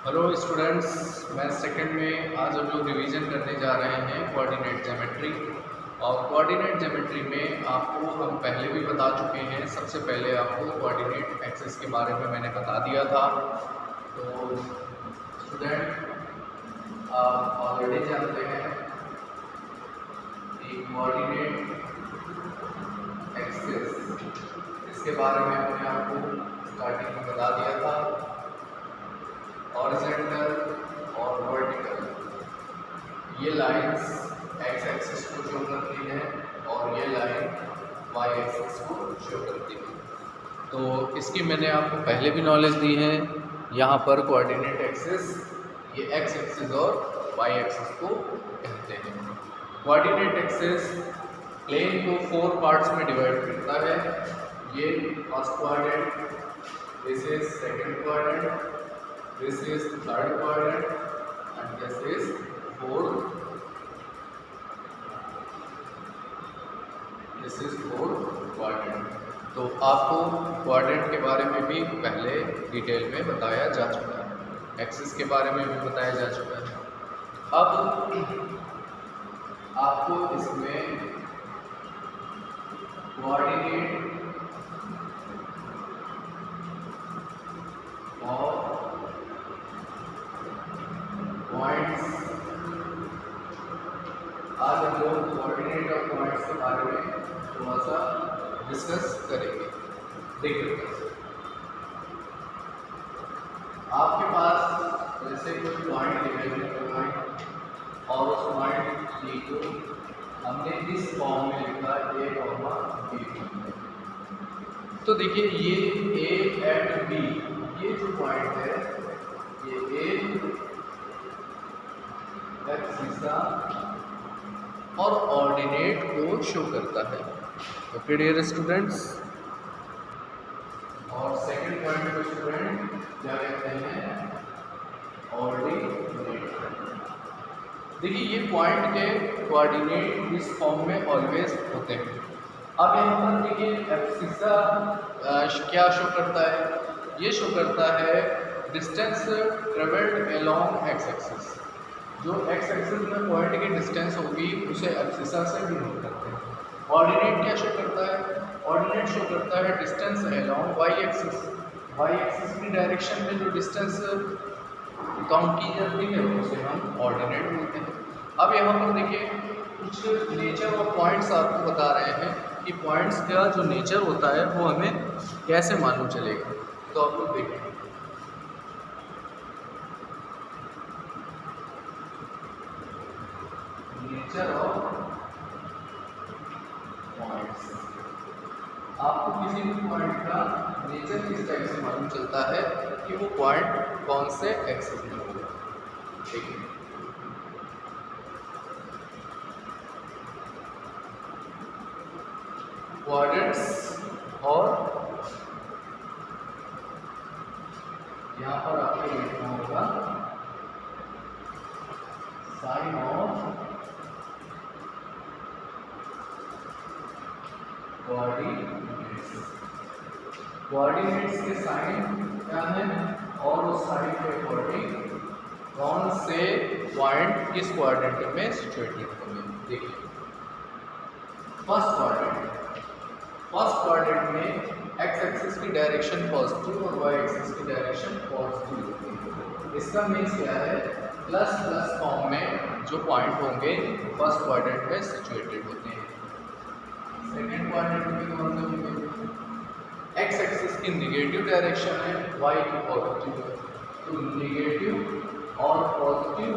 Hello students, मैं second में आज हम लोग रिवीजन करने जा रहे हैं कोऑर्डिनेट ज्योमेट्री। और कोऑर्डिनेट ज्योमेट्री में आपको हम पहले भी बता चुके हैं। सबसे पहले आपको कोऑर्डिनेट एक्सिस के बारे में मैंने बता दिया था। तो स्टूडेंट, आप ऑलरेडी जानते हैं कि कोऑर्डिनेट एक्सिस, इसके बारे में मैंने आपको स्टार्टिंग में बता दिया था। हॉरिजॉन्टल और वर्टिकल, ये लाइंस एक्स एक्सिस को शो करती है और ये लाइन वाई एक्सिस को शो करती है। तो इसकी मैंने आपको पहले भी नॉलेज दी है। यहाँ पर कोऑर्डिनेट एक्सिस ये एक्स एक्सिस और वाई एक्सिस को कहते हैं। कोऑर्डिनेट एक्सिस प्लेन को 4 पार्ट्स में डिवाइड करता है। ये first quadrant, this is second quadrant, this is third quadrant and this is fourth quadrant। तो आपको क्वाड्रेंट के बारे में भी पहले डिटेल में बताया जा चुका है, एक्सिस के बारे में भी बताया जा चुका है। अब आपको इसमें कोऑर्डिनेट और पॉइंट्स, आज हम लोग कोऑर्डिनेट और पॉइंट्स के बारे में थोड़ा सा डिस्कस करेंगे। देखिए, आपके पास जैसे कोई पॉइंट दिया है और उस पॉइंट डी को हमने इस फॉर्म में लिखा ए कॉमा बी। तो देखिए, ये ए एंड बी, ये जो पॉइंट है ये ए एक्सिस और ऑर्डिनेट को शो करता है। Okay dear students. और सेकंड पॉइंट को स्टूडेंट क्या कहते हैं? ऑर्डिनेट। देखिए, ये पॉइंट के कोऑर्डिनेट इस फॉर्म में ऑलवेज होते हैं। अब यहाँ पर देखिए, एक्सिस क्या शो करता है? ये शो करता है distance travelled along x axis. जो एक्स एक्सिस में पॉइंट की डिस्टेंस होगी उसे एब्सिसा से डिनोट करते हैं। ऑर्डिनेट क्या शो करता है? ऑर्डिनेट शो करता है distance along Y axis. Y axis की डायरेक्शन में जो डिस्टेंस काउंट की जाती है उसे हम ऑर्डिनेट बोलते हैं। अब यहाँ पर देखिए, कुछ नेचर ऑफ पॉइंट्स आपको बता रहे हैं कि पॉइंट्स का जो नेचर होता है वो हमें कैसे मालूम चलेगा। तो आप लोग देखिए, नेचर ऑफ पॉइंट्स। आपको किसी भी पॉइंट का नेचर किस टाइप से मालूम चलता है कि वो पॉइंट कौन से एक्सिस में होगा। देखिए, क्वाड्रेंट्स और यहाँ पर आपको लिखना होगा साइन ऑफ कोऑर्डिनेट्स के साइन क्या है और उस साइन के अकॉर्डिंग कौन से पॉइंट किस क्वाड्रेंट में सिचुएटेड होंगे। देखिए, फर्स्ट क्वाड्रेंट में एक्स एक्सिस की डायरेक्शन पॉजिटिव और वाई एक्सिस की डायरेक्शन पॉजिटिव होगी। इसका मीन्स क्या है? प्लस प्लस फॉर्म में जो पॉइंट होंगे फर्स्ट क्वाड्रेंट में सिचुएटेड होते हैं। सेकेंड क्वाड्रेंट में कौन से होंगे? एक्स एक्सिस की निगेटिव डायरेक्शन है, वाई की पॉजिटिव है। तो निगेटिव और पॉजिटिव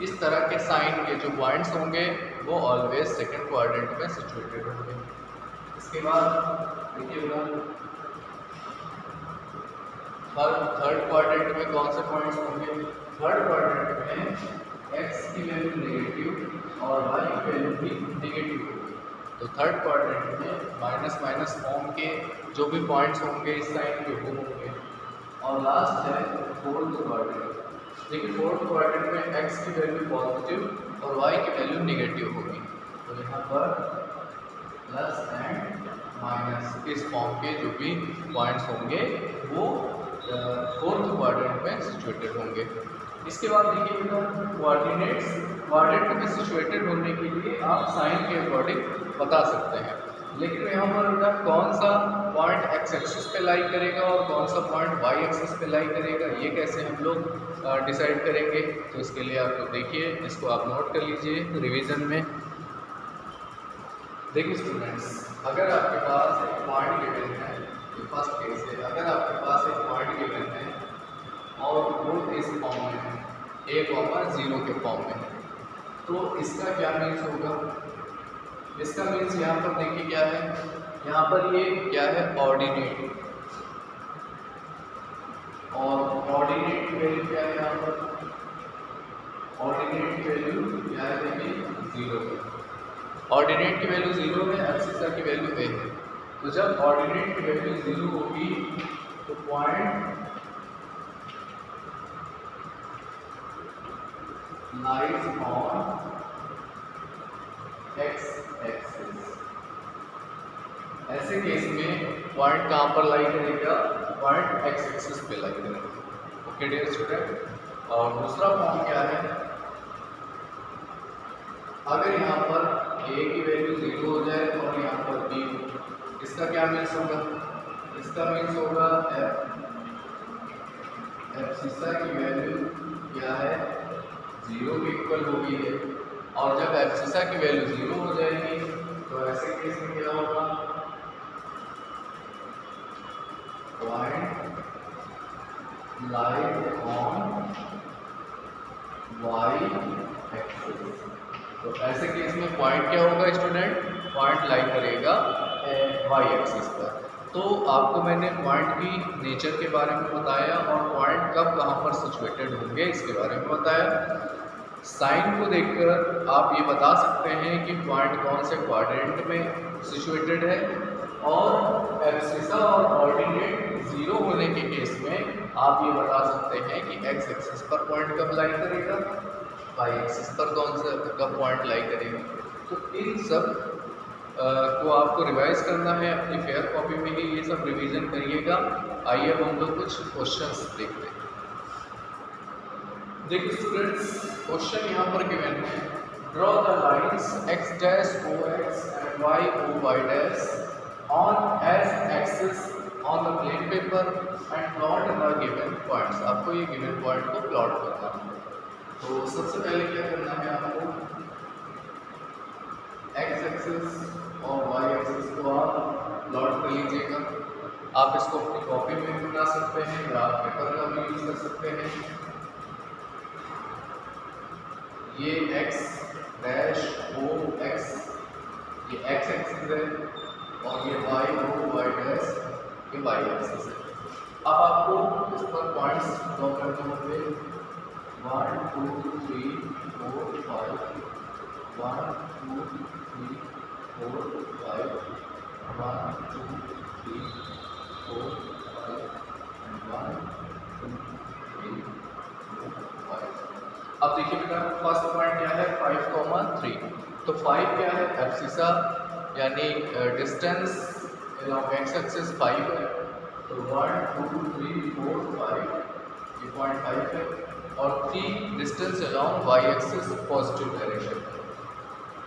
इस तरह के साइन के जो पॉइंट्स होंगे वो ऑलवेज सेकेंड क्वाड्रेंट में सिचुएटेड होंगे। इसके बाद देखिए, थर्ड क्वाड्रेंट में कौन से पॉइंट्स होंगे? थर्ड क्वाड्रेंट में एक्स की वैल्यू नेगेटिव और वाई की वैल्यू भी नेगेटिव होगी। तो थर्ड क्वाड्रेंट में माइनस माइनस फॉर्म के जो भी पॉइंट्स होंगे इस साइन के वो होंगे। और लास्ट है फोर्थ क्वाड्रेंट। देखिए, फोर्थ क्वाड्रेंट में एक्स की वैल्यू पॉजिटिव और वाई की वैल्यू नेगेटिव होगी। तो यहाँ पर प्लस एंड माइनस इस फॉर्म के जो भी पॉइंट्स होंगे वो फोर्थ क्वाड्रेंट में सिचुएटेड होंगे। इसके बाद देखिए बेटा कोऑर्डिनेट्स क्वाड्रेंट में सिचुएटेड होने के लिए आप साइन के अकॉर्डिंग बता सकते हैं, लेकिन यहाँ पर बेटा कौन सा पॉइंट एक्स एक्सिस पे लाई करेगा और कौन सा पॉइंट वाई एक्सिस पे लाई करेगा ये कैसे हम लोग डिसाइड करेंगे। तो इसके लिए आप लोग देखिए, इसको आप नोट कर लीजिए रिवीजन में। देखिए स्टूडेंट्स, अगर आपके पास एक पॉइंट गिवन है, ये फर्स्ट केस है, अगर आपके पास एक पॉइंट गिवन है और वो इस फॉर्म में है, a,0 के फॉर्म में है, तो इसका क्या मीन्स होगा। इसका मीन्स यहाँ पर देखिए क्या है, यहाँ पर ये क्या है ऑर्डिनेट, और ऑर्डिनेट की वैल्यू क्या है, यहाँ पर ऑर्डिनेट की वैल्यू क्या है, देखिए 0 है। ऑर्डिनेट की वैल्यू 0 है, एब्सिसा की वैल्यू a है। तो जब ऑर्डिनेट की वैल्यू 0 होगी तो point lies on x axis. ऐसे केस में पॉइंट कहाँ पर लाई करेगा, पॉइंट एक्स एक्सिस पे लाई करेगा। Okay dear student. और दूसरा फॉर्म क्या है, अगर यहाँ पर a की वैल्यू 0 हो जाए और यहाँ पर b, इसका क्या मीन्स होगा, इसका मीन्स होगा एब्सिसा की वैल्यू क्या है 0 के इक्वल होगी है, और जब एब्सिसा की वैल्यू 0 हो जाएगी तो ऐसे केस में क्या होगा, point lies on Y axis. तो ऐसे केस में पॉइंट क्या होगा स्टूडेंट, पॉइंट लाई करेगा वाई एक्सिस पर। तो आपको मैंने पॉइंट की नेचर के बारे में बताया और पॉइंट कब कहाँ पर सिचुएटेड होंगे इसके बारे में बताया। साइन को देखकर आप ये बता सकते हैं कि पॉइंट कौन से क्वाड्रेंट में सिचुएटेड है, और एब्सिसा और ऑर्डिनेट 0 होने के केस में आप ये बता सकते हैं कि एक्स एक्सिस पर पॉइंट कब लाई करेगा, वाई एक्सिस पर कौन सा कब पॉइंट लाई करेगा। तो इन सब को आपको रिवाइज करना है अपनी फेयर कॉपी में ही, ये सब रिवीजन करिएगा। आइए अब हम लोग कुछ क्वेश्चंस देखते हैं। देखिए स्टूडेंट्स, क्वेश्चन यहाँ पर गिवन है, draw the lines x dash o x and y o y dash on as axis on the plane paper and plot the given points. आपको ये गिवन पॉइंट को प्लॉट करना है। तो सबसे पहले क्या करना है आपको, x एक्सिस और y एक्सिस को आप प्लॉट कर लीजिएगा। आप इसको अपनी कॉपी में भी बना सकते हैं, ग्राफ पेपर का भी यूज कर सकते हैं। ये x डैश o x, ये x एक्सिस है, और ये y o y डैश ये y एक्सिस है। अब आपको इस पर पॉइंट्स ड्रॉ करने होंगे, 1 2 3 4 5, 1 2 3 4 5, 1 2 3 4 5 and 1 2 3 4 5। अब देखिए बेटा फर्स्ट पॉइंट क्या है, 5,3। तो 5 क्या है, एब्सिसा यानी डिस्टेंस अलॉन्ग एक्स एक्सिस 5 है। तो 1 2 3 4 5 ये पॉइंट 5 है, और 3 distance along Y axis positive direction.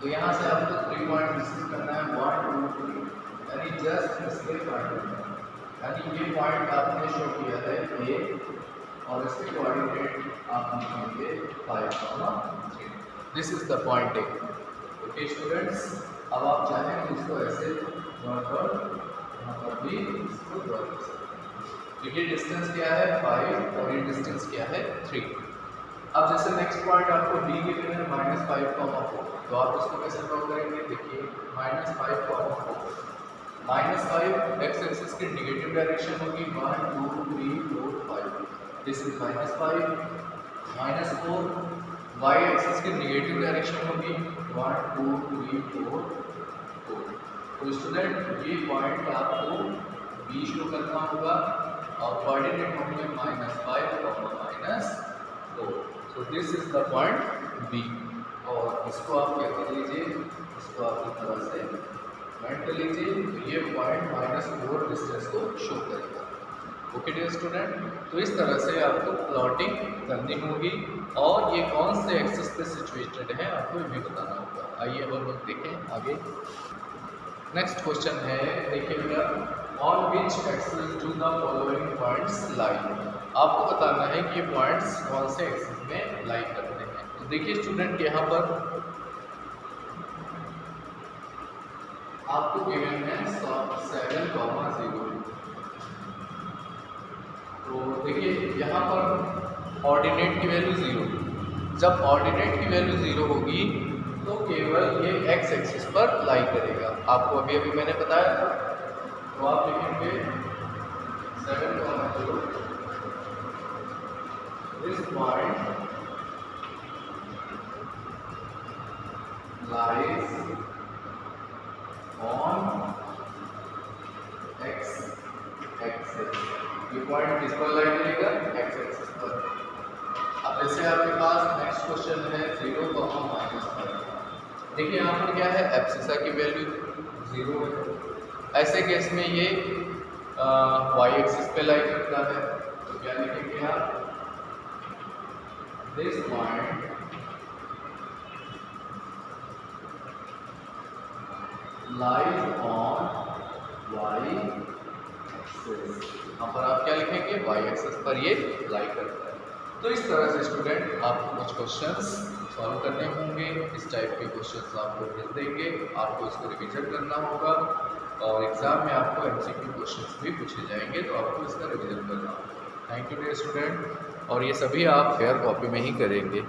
तो यहाँ से आपको 3 पॉइंट डिस्कस करना है, 1 2 3, यानी जस्ट इसके पॉइंट, यानी ये पॉइंट आपने शो किया है ए, और इसके कोऑर्डिनेट आप लिखेंगे 5,3। This is the point A. Okay students, अब आप चाहें तो इसको ऐसे ड्रॉ कर, यहाँ पर भी इसको ड्रॉ कर सकते हैं। देखिए डिस्टेंस क्या है 5 और ये डिस्टेंस क्या है 3। अब जैसे नेक्स्ट पॉइंट आपको डी गिवन है -5,4, तो आप इसको कैसे ड्रॉ करेंगे, देखिए -5,4, -5 एक्स एक्सिस की नेगेटिव डायरेक्शन होगी, 1 2 3 4 5, दिस इज -5, -4 वाई एक्सिस की नेगेटिव डायरेक्शन होगी, 1 2 3 4 4। तो स्टूडेंट ये पॉइंट आपको बी शो करना होगा, और कोऑर्डिनेट होंगे -5, -4। So this is the point B, और इसको आप क्या कर लीजिए, इसको आप इस तरह से कमेंट कर लीजिए। तो ये पॉइंट -4 डिस्टेंस को शो करेगा। ओके डियर स्टूडेंट, तो इस तरह से आपको प्लॉटिंग करनी होगी और ये कौन से एक्सिस पे सिचुएटेड है आपको ये भी बताना होगा। आइए अब हम लोग देखें आगे। नेक्स्ट क्वेश्चन है, देखिए बेटा, on which axis do the following points लाई। आपको बताना है कि ये पॉइंट्स कौन से एक्सिस में लाई करते हैं। तो देखिए स्टूडेंट, यहाँ पर आपको गिवन है 7,0। तो देखिए यहाँ पर ऑर्डिनेट की वैल्यू 0, जब ऑर्डिनेट की वैल्यू 0 होगी तो केवल ये एक्स एक्सिस पर लाई करेगा। आपको अभी अभी मैंने बताया था, तो आप लिखेंगे 7,0 this point lies on x axis. ये पॉइंट किस पर लाई करेगा? एक्स एक्सिस पर। अब जैसे आपके पास नेक्स्ट क्वेश्चन है 0, -1। देखिए यहाँ पर क्या है, एब्सिसा की वैल्यू 0 है। ऐसे केस में ये वाई एक्सिस पे लाई करता है, तो क्या लिखेंगे आप? This point lies on Y axis. यहाँ पर आप क्या लिखेंगे? वाई एक्सिस पर ये लाई करता है। तो इस तरह से स्टूडेंट आपको कुछ क्वेश्चंस सॉल्व करने होंगे। इस टाइप के क्वेश्चंस आपको मिल देंगे, आपको इसको रिवीजन करना होगा और एग्ज़ाम में आपको एमसीक्यू क्वेश्चंस भी पूछे जाएंगे, तो आपको इसका रिवीजन करना होगा। थैंक यू डियर स्टूडेंट, और ये सभी आप फेयर कॉपी में ही करेंगे।